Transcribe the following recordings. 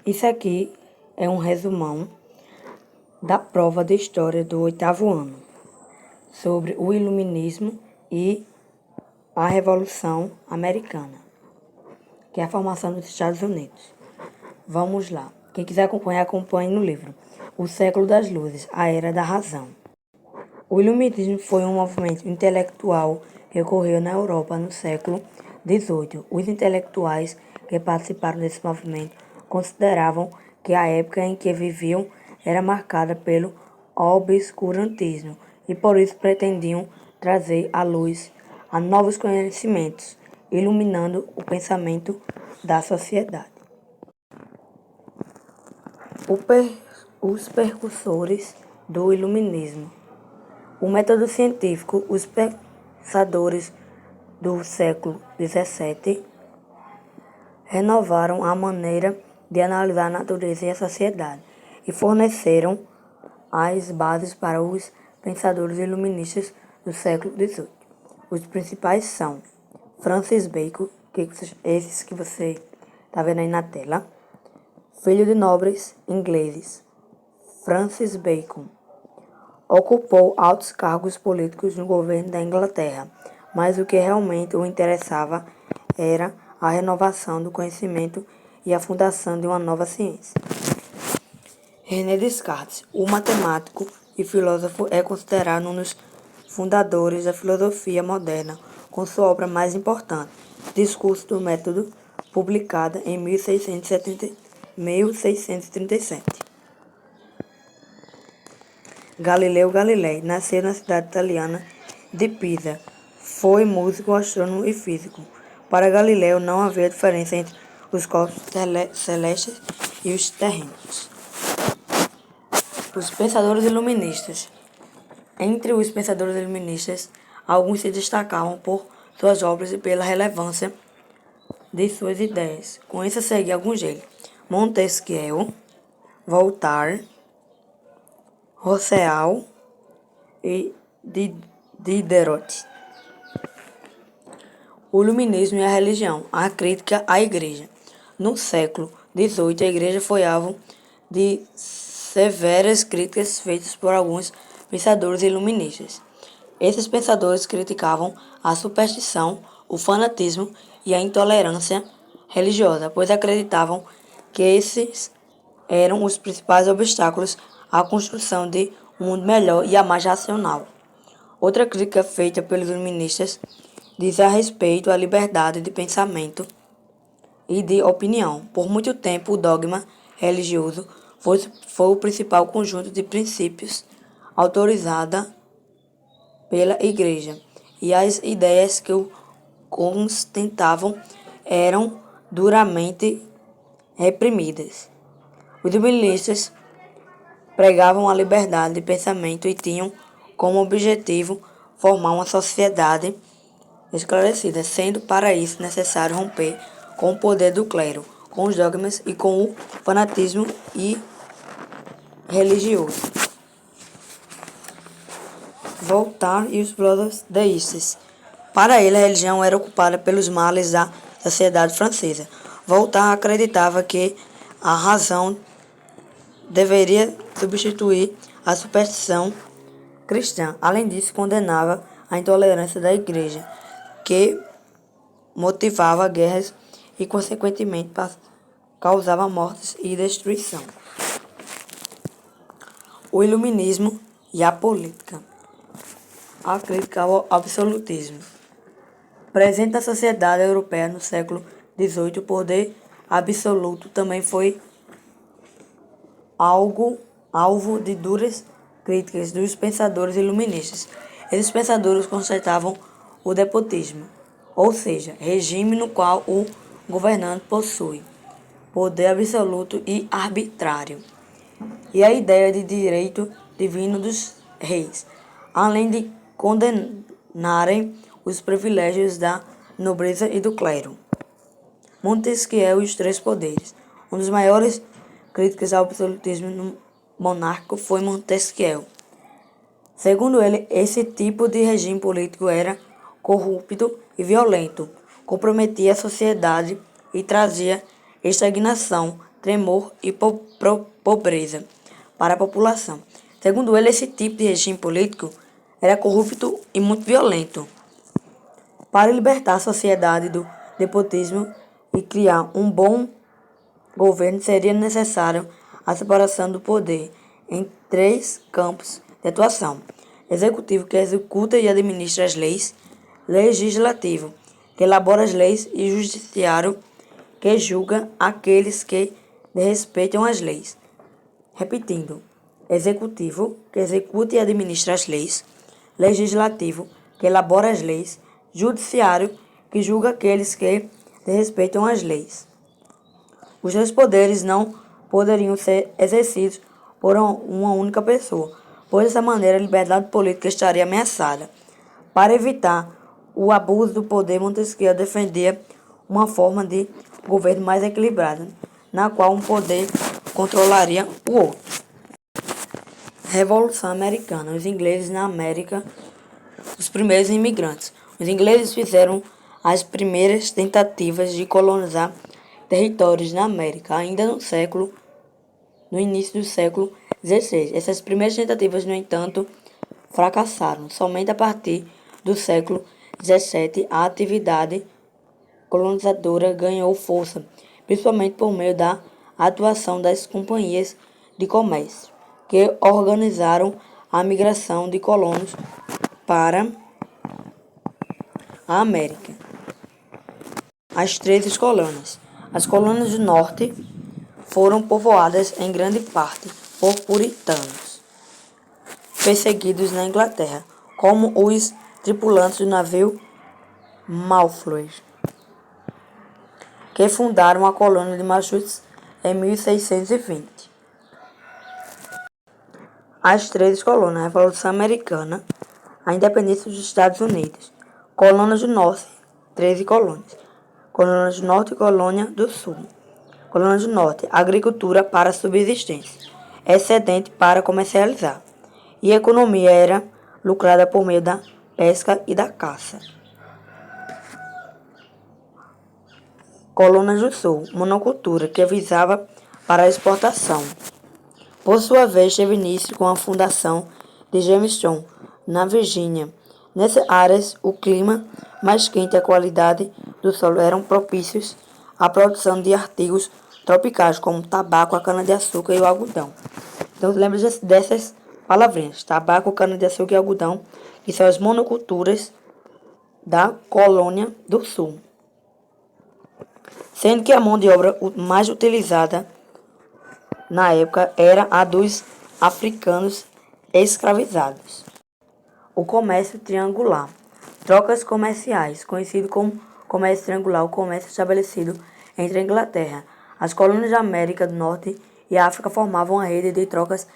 Isso aqui é um resumão da prova de História do 8º ano, sobre o Iluminismo e a Revolução Americana, que é a formação dos Estados Unidos. Vamos lá. Quem quiser acompanhar, acompanhe no livro. O Século das Luzes, a Era da Razão. O Iluminismo foi um movimento intelectual que ocorreu na Europa no século XVIII. Os intelectuais que participaram desse movimento consideravam que a época em que viviam era marcada pelo obscurantismo e por isso pretendiam trazer à luz a novos conhecimentos, iluminando o pensamento da sociedade. Os precursores do Iluminismo. O método científico, os pensadores do século XVII renovaram a maneira de analisar a natureza e a sociedade e forneceram as bases para os pensadores iluministas do século XVIII. Os principais são Francis Bacon, esses que você está vendo aí na tela, filho de nobres ingleses. Francis Bacon ocupou altos cargos políticos no governo da Inglaterra, mas o que realmente o interessava era a renovação do conhecimento e a fundação de uma nova ciência. René Descartes, o matemático e filósofo, é considerado um dos fundadores da filosofia moderna, com sua obra mais importante, Discurso do Método, publicada em 1637. Galileu Galilei nasceu na cidade italiana de Pisa. Foi músico, astrônomo e físico. Para Galileu não havia diferença entre os corpos celestes e os terrenos. Os pensadores iluministas. Entre os pensadores iluministas, alguns se destacavam por suas obras e pela relevância de suas ideias. Com isso, segui alguns deles: Montesquieu, Voltaire, Rousseau e Diderot. O Iluminismo e a religião, a crítica à Igreja. No século XVIII, a Igreja foi alvo de severas críticas feitas por alguns pensadores iluministas. Esses pensadores criticavam a superstição, o fanatismo e a intolerância religiosa, pois acreditavam que esses eram os principais obstáculos à construção de um mundo melhor e mais racional. Outra crítica feita pelos iluministas diz a respeito à liberdade de pensamento e de opinião. Por muito tempo, o dogma religioso foi o principal conjunto de princípios autorizada pela Igreja, e as ideias que o sustentavam eram duramente reprimidas. Os iluministas pregavam a liberdade de pensamento e tinham como objetivo formar uma sociedade esclarecida, sendo para isso necessário romper com o poder do clero, com os dogmas e com o fanatismo religioso. Voltaire e os filósofos deístas. Para ele, a religião era ocupada pelos males da sociedade francesa. Voltaire acreditava que a razão deveria substituir a superstição cristã. Além disso, condenava a intolerância da Igreja, que motivava guerras e, consequentemente, causava mortes e destruição. O Iluminismo e a política. A crítica ao absolutismo. Presente na sociedade europeia no século XVIII, o poder absoluto também foi alvo de duras críticas dos pensadores iluministas. Esses pensadores constatavam o despotismo, ou seja, regime no qual o governante possui poder absoluto e arbitrário, e a ideia de direito divino dos reis, além de condenarem os privilégios da nobreza e do clero. Montesquieu e os três poderes. Um dos maiores críticos ao absolutismo monárquico foi Montesquieu. Segundo ele, esse tipo de regime político era corrupto e violento, comprometia a sociedade e trazia estagnação, tremor e pobreza para a população. Segundo ele, esse tipo de regime político era corrupto e muito violento. Para libertar a sociedade do despotismo e criar um bom governo, seria necessário a separação do poder em 3 campos de atuação: executivo, que executa e administra as leis; legislativo, que elabora as leis; e judiciário, que julga aqueles que desrespeitam as leis. Repetindo: executivo, que executa e administra as leis; legislativo, que elabora as leis; judiciário, que julga aqueles que desrespeitam as leis. Os 3 poderes não poderiam ser exercidos por uma única pessoa, pois dessa maneira a liberdade política estaria ameaçada. Para evitar o abuso do poder, Montesquieu defendia uma forma de governo mais equilibrada, na qual um poder controlaria o outro. Revolução Americana. Os ingleses na América, os primeiros imigrantes. Os ingleses fizeram as primeiras tentativas de colonizar territórios na América, ainda no início do século XVI. Essas primeiras tentativas, no entanto, fracassaram. Somente a partir do século XVII, a atividade colonizadora ganhou força, principalmente por meio da atuação das companhias de comércio, que organizaram a migração de colonos para a América. As 13 colônias. As colônias do norte foram povoadas em grande parte por puritanos, perseguidos na Inglaterra, como os tripulantes do navio Mayflower, que fundaram a colônia de Massachusetts em 1620. As 13 colônias. A Revolução Americana, a independência dos Estados Unidos. Colônias do Norte, 13 colônias. Colônias do Norte e Colônia do Sul. Colônia do Norte, agricultura para subsistência, excedente para comercializar. E a economia era lucrada por meio da pesca e da caça. Colônias do Sul, monocultura, que visava para a exportação. Por sua vez, teve início com a fundação de Jamestown, na Virgínia. Nessas áreas, o clima mais quente e a qualidade do solo eram propícios à produção de artigos tropicais, como o tabaco, a cana-de-açúcar e o algodão. Então, lembre dessas palavrinhas: tabaco, cana-de-açúcar e algodão, que são as monoculturas da colônia do Sul. Sendo que a mão de obra mais utilizada na época era a dos africanos escravizados. O comércio triangular. Trocas comerciais, conhecido como comércio triangular, o comércio estabelecido entre a Inglaterra, as colônias da América do Norte e a África formavam uma rede de trocas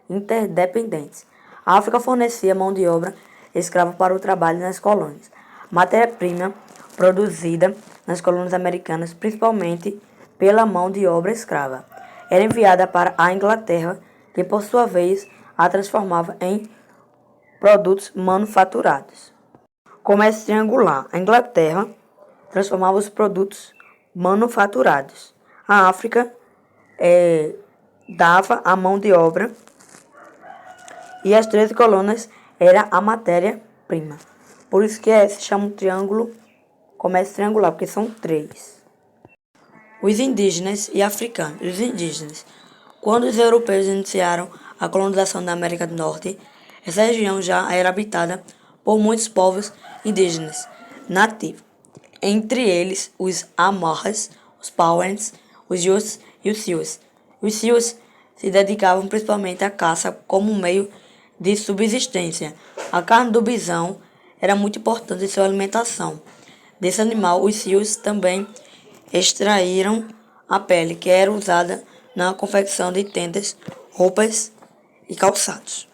interdependentes. A África fornecia mão de obra escrava para o trabalho nas colônias. Matéria-prima produzida nas colônias americanas, principalmente pela mão de obra escrava, era enviada para a Inglaterra, que por sua vez a transformava em produtos manufaturados. Comércio triangular. A Inglaterra transformava os produtos manufaturados. A África dava a mão de obra e as 13 colônias era a matéria-prima. Por isso que se chama um triângulo, comércio triangular, porque são 3. Os indígenas e africanos. Os indígenas. Quando os europeus iniciaram a colonização da América do Norte, essa região já era habitada por muitos povos indígenas nativos, entre eles os Amarras, os Pauens, os Yus e os Sius. Os Sius se dedicavam principalmente à caça como meio de subsistência. A carne do bisão era muito importante em sua alimentação. Desse animal, os Sius também extraíram a pele, que era usada na confecção de tendas, roupas e calçados.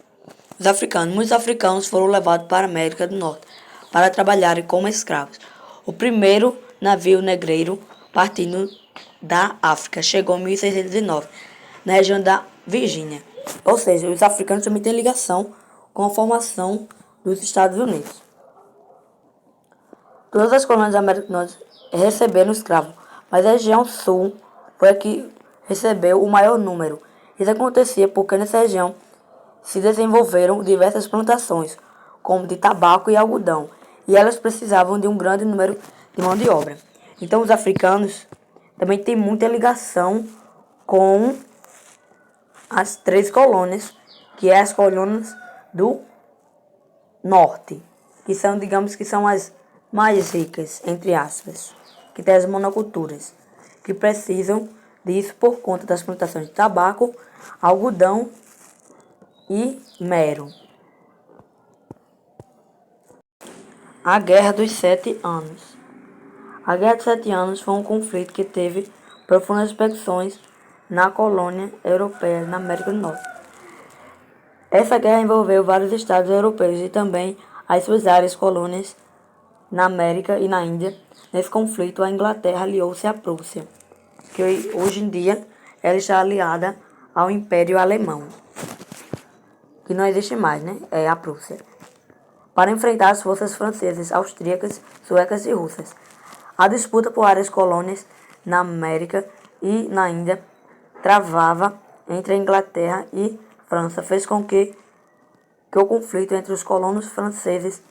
Os africanos. Muitos africanos foram levados para a América do Norte para trabalharem como escravos. O primeiro navio negreiro partindo da África chegou em 1609, na região da Virgínia. Ou seja, os africanos também têm ligação com a formação dos Estados Unidos. Todas as colônias da América do Norte receberam escravos, mas a região sul foi a que recebeu o maior número. Isso acontecia porque nessa região se desenvolveram diversas plantações, como de tabaco e algodão, e elas precisavam de um grande número de mão de obra. Então os africanos também têm muita ligação com as 3 colônias, que é as colônias do norte, que são, digamos que são as mais ricas, entre aspas, que tem as monoculturas, que precisam disso por conta das plantações de tabaco, algodão e mel. A Guerra dos 7 Anos. A Guerra dos 7 Anos foi um conflito que teve profundas repercussões na colônia europeia na América do Norte. Essa guerra envolveu vários estados europeus e também as suas áreas colônias na América e na Índia. Nesse conflito, a Inglaterra aliou-se à Prússia, que hoje em dia ela está aliada ao Império Alemão, que não existe mais, né? É a Prússia, para enfrentar as forças francesas, austríacas, suecas e russas. A disputa por áreas colônias na América e na Índia travava entre a Inglaterra e França, fez com que o conflito entre os colonos franceses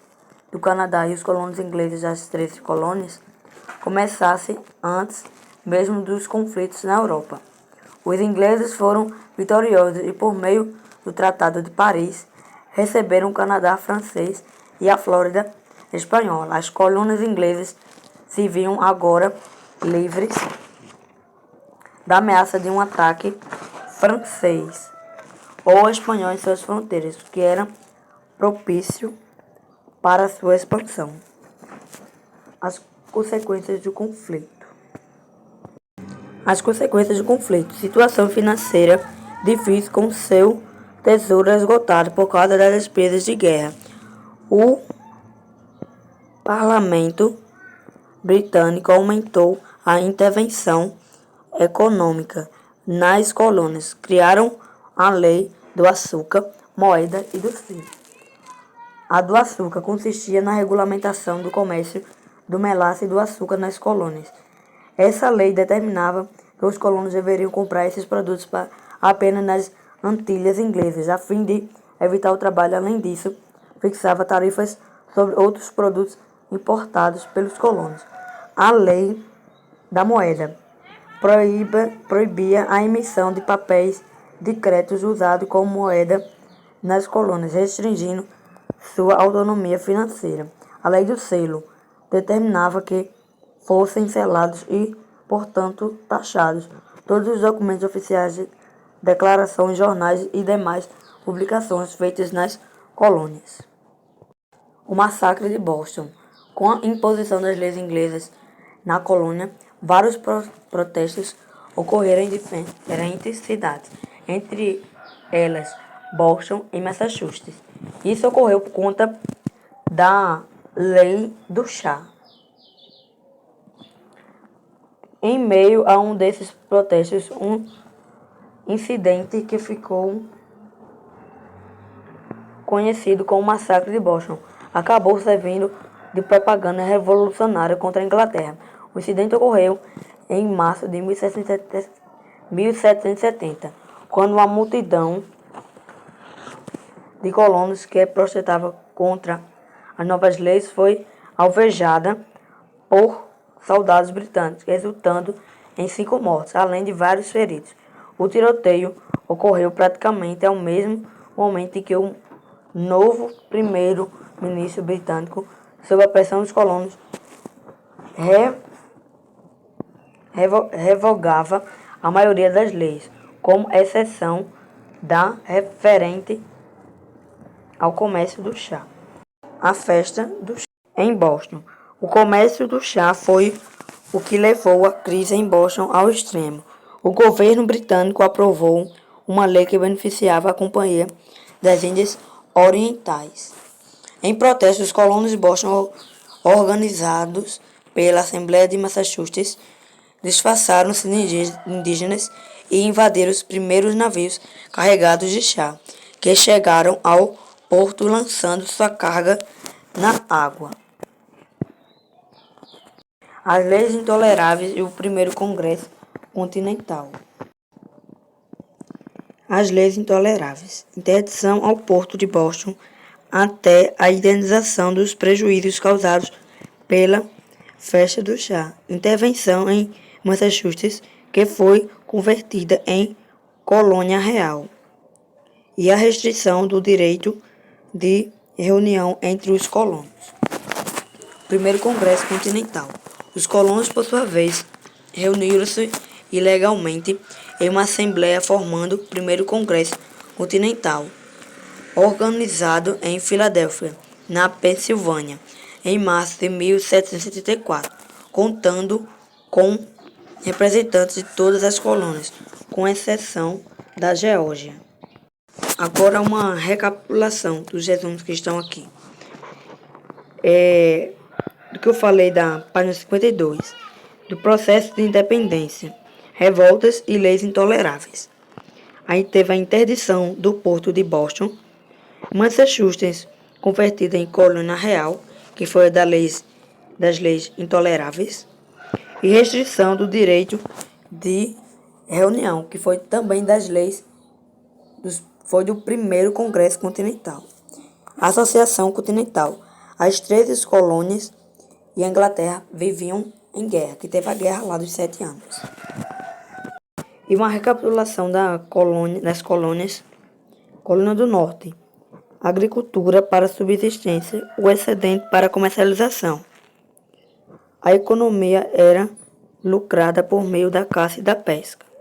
do Canadá e os colonos ingleses das 13 colônias começasse antes mesmo dos conflitos na Europa. Os ingleses foram vitoriosos e, por meio do Tratado de Paris, receberam o Canadá francês e a Flórida espanhola. As colônias inglesas se viam agora livres da ameaça de um ataque francês ou espanhol em suas fronteiras, que era propício para sua expansão. As consequências do conflito. As consequências do conflito. Situação financeira difícil com seu tesouro esgotado por causa das despesas de guerra. O parlamento britânico aumentou a intervenção econômica nas colônias. Criaram a lei do açúcar, moeda e do selo. A do açúcar consistia na regulamentação do comércio do melaço e do açúcar nas colônias. Essa lei determinava que os colonos deveriam comprar esses produtos apenas nas Antilhas Inglesas, a fim de evitar o trabalho. Além disso, fixava tarifas sobre outros produtos importados pelos colonos. A lei da moeda proibia a emissão de papéis de créditos usados como moeda nas colônias, restringindo sua autonomia financeira. A lei do selo determinava que fossem selados e, portanto, taxados todos os documentos oficiais, de declarações, jornais e demais publicações feitas nas colônias. O massacre de Boston. Com a imposição das leis inglesas na colônia, vários protestos ocorreram em diferentes cidades, entre elas Boston e Massachusetts. Isso ocorreu por conta da lei do chá. Em meio a um desses protestos, um incidente que ficou conhecido como Massacre de Boston acabou servindo de propaganda revolucionária contra a Inglaterra. O incidente ocorreu em março de 1770, quando uma multidão de colonos que protestava contra as novas leis foi alvejada por soldados britânicos, resultando em 5 mortos, além de vários feridos. O tiroteio ocorreu praticamente ao mesmo momento em que o novo primeiro-ministro britânico, sob a pressão dos colonos, revogava a maioria das leis, como exceção da referente ao comércio do chá. A festa do chá em Boston. O comércio do chá foi o que levou a crise em Boston ao extremo. O governo britânico aprovou uma lei que beneficiava a Companhia das Índias Orientais. Em protesto, os colonos de Boston, organizados pela Assembleia de Massachusetts, disfarçaram-se de indígenas e invadiram os primeiros navios carregados de chá, que chegaram ao porto lançando sua carga na água. As leis intoleráveis e o primeiro congresso continental. As leis intoleráveis. Interdição ao Porto de Boston até a indenização dos prejuízos causados pela festa do chá. Intervenção em Massachusetts, que foi convertida em colônia real. E a restrição do direito de reunião entre os colonos. Primeiro Congresso Continental. Os colonos, por sua vez, reuniram-se ilegalmente em uma assembleia formando o Primeiro Congresso Continental, organizado em Filadélfia, na Pensilvânia, em março de 1774, contando com representantes de todas as colônias, com exceção da Geórgia. Agora uma recapitulação dos resumos que estão aqui. Do que eu falei da página 52, do processo de independência, revoltas e leis intoleráveis. Aí teve a interdição do Porto de Boston, Massachusetts convertida em colônia real, que foi das leis intoleráveis, e restrição do direito de reunião, que foi também das leis foi do Primeiro Congresso Continental. Associação Continental. As 13 colônias e a Inglaterra viviam em guerra, que teve a guerra lá dos 7 anos. E uma recapitulação das colônias. Colônia do Norte. Agricultura para subsistência, o excedente para comercialização. A economia era lucrada por meio da caça e da pesca.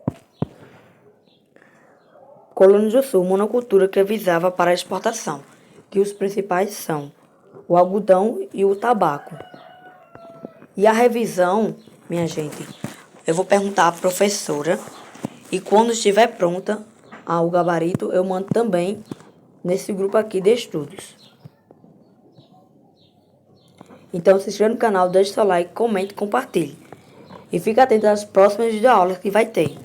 Colônia do Sul, monocultura que visava para a exportação, que os principais são o algodão e o tabaco. E a revisão, minha gente, eu vou perguntar à professora e quando estiver pronta o gabarito, eu mando também nesse grupo aqui de estudos. Então se inscreva no canal, deixe seu like, comente e compartilhe. E fique atento às próximas videoaulas que vai ter.